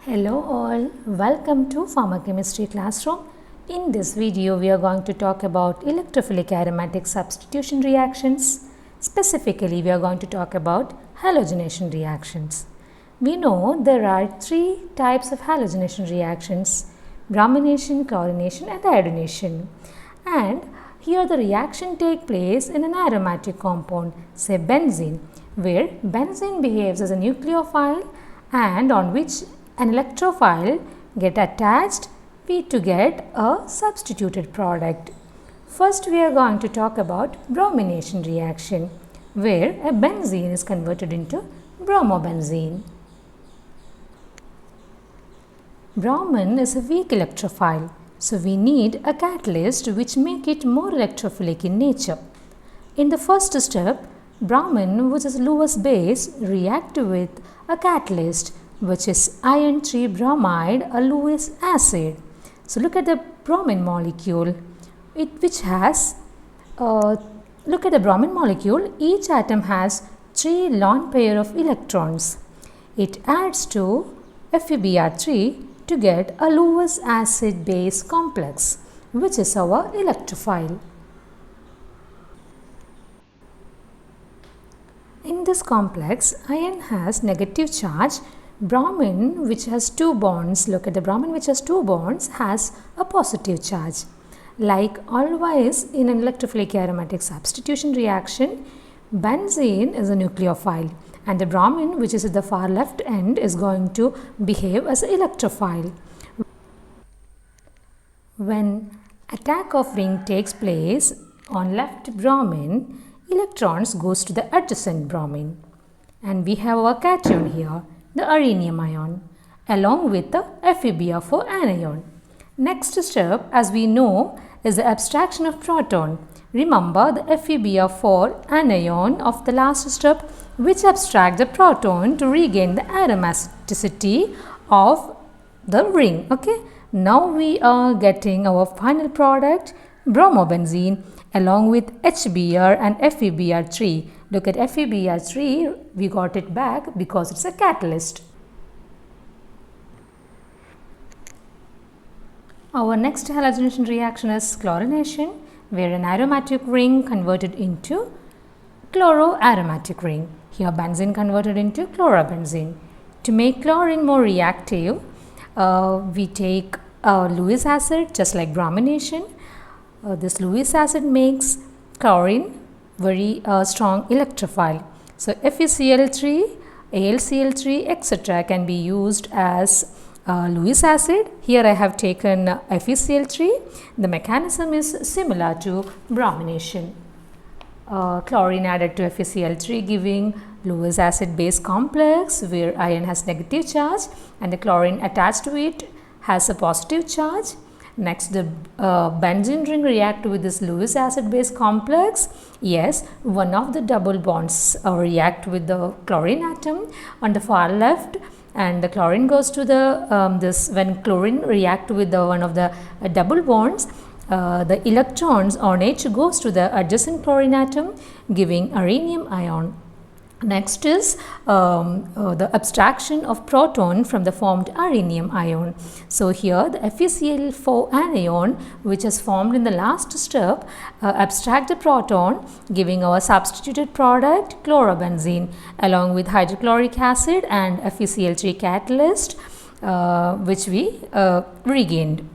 Hello all, welcome to Pharmacochemistry classroom. In this video we are going to talk about electrophilic aromatic substitution reactions. Specifically we are going to talk about halogenation reactions. We know there are three types of halogenation reactions: bromination, chlorination and iodination. And here the reaction takes place in an aromatic compound, say benzene, where benzene behaves as a nucleophile and on which an electrophile get attached, we to get a substituted product. First we are going to talk about bromination reaction, where a benzene is converted into bromobenzene. Bromine is a weak electrophile, so we need a catalyst which make it more electrophilic in nature. In the first step, bromine, which is Lewis base, react with a catalyst which is iron 3 bromide, a Lewis acid. So look at the bromine molecule, look at the bromine molecule. Each atom has 3 lone pair of electrons. It adds to FeBr3 to get a Lewis acid base complex, which is our electrophile. In this complex, iron has negative charge. Bromine, which has 2 bonds, look at the bromine which has 2 bonds, has a positive charge. Like always in an electrophilic aromatic substitution reaction, benzene is a nucleophile and the bromine, which is at the far left end, is going to behave as an electrophile. When attack of ring takes place on left bromine, electrons goes to the adjacent bromine, and we have our cation here, the rhenium ion, along with the FeBr4 anion. Next step, as we know, is the abstraction of proton. Remember the FeBr4 anion of the last step, which abstract the proton to regain the aromaticity of the ring. Okay, now we are getting our final product, bromobenzene, along with HBr and FeBr3. Look at FeBr3, we got it back because it's a catalyst. Our next halogenation reaction is chlorination, where an aromatic ring converted into chloroaromatic ring. Here benzene converted into chlorobenzene. To make chlorine more reactive, we take Lewis acid, just like bromination. This Lewis acid makes chlorine very strong electrophile. So FeCl3, AlCl3, etc. can be used as Lewis acid. Here I have taken FeCl3. The mechanism is similar to bromination. Chlorine added to FeCl3 giving Lewis acid base complex where iron has negative charge and the chlorine attached to it has a positive charge. Next, the benzene ring react with this Lewis acid base complex. Yes, one of the double bonds react with the chlorine atom on the far left, and the chlorine goes to the when chlorine react with the one of the double bonds, the electrons on H goes to the adjacent chlorine atom, giving a rhenium ion. Next is the abstraction of proton from the formed rhenium ion. So here the FeCl4 anion, which is formed in the last step, abstract the proton, giving our substituted product chlorobenzene along with hydrochloric acid and FeCl3 catalyst, which we regained.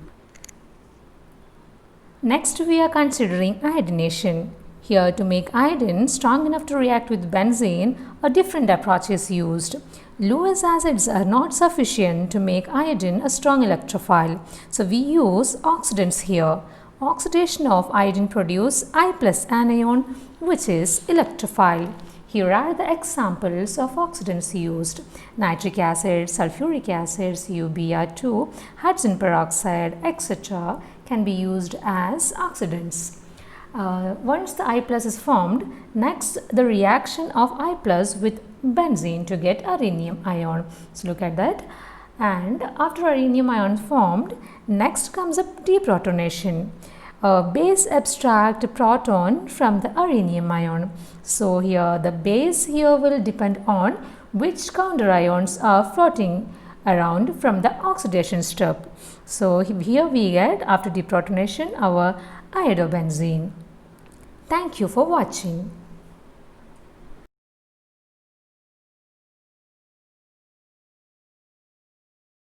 Next we are considering iodination. Here, to make iodine strong enough to react with benzene, a different approach is used. Lewis acids are not sufficient to make iodine a strong electrophile, so we use oxidants here. Oxidation of iodine produce I+ anion, which is electrophile. Here are the examples of oxidants used: nitric acid, sulfuric acid, CuBr2, hydrogen peroxide, etc. can be used as oxidants. Once the I+ is formed, next the reaction of I+ with benzene to get a rhenium ion. So look at that. And after a rhenium ion formed, next comes a deprotonation. Base abstract proton from the rhenium ion. So here the base here will depend on which counter ions are floating around from the oxidation step. So here we get, after deprotonation, our iodobenzene. Thank you for watching.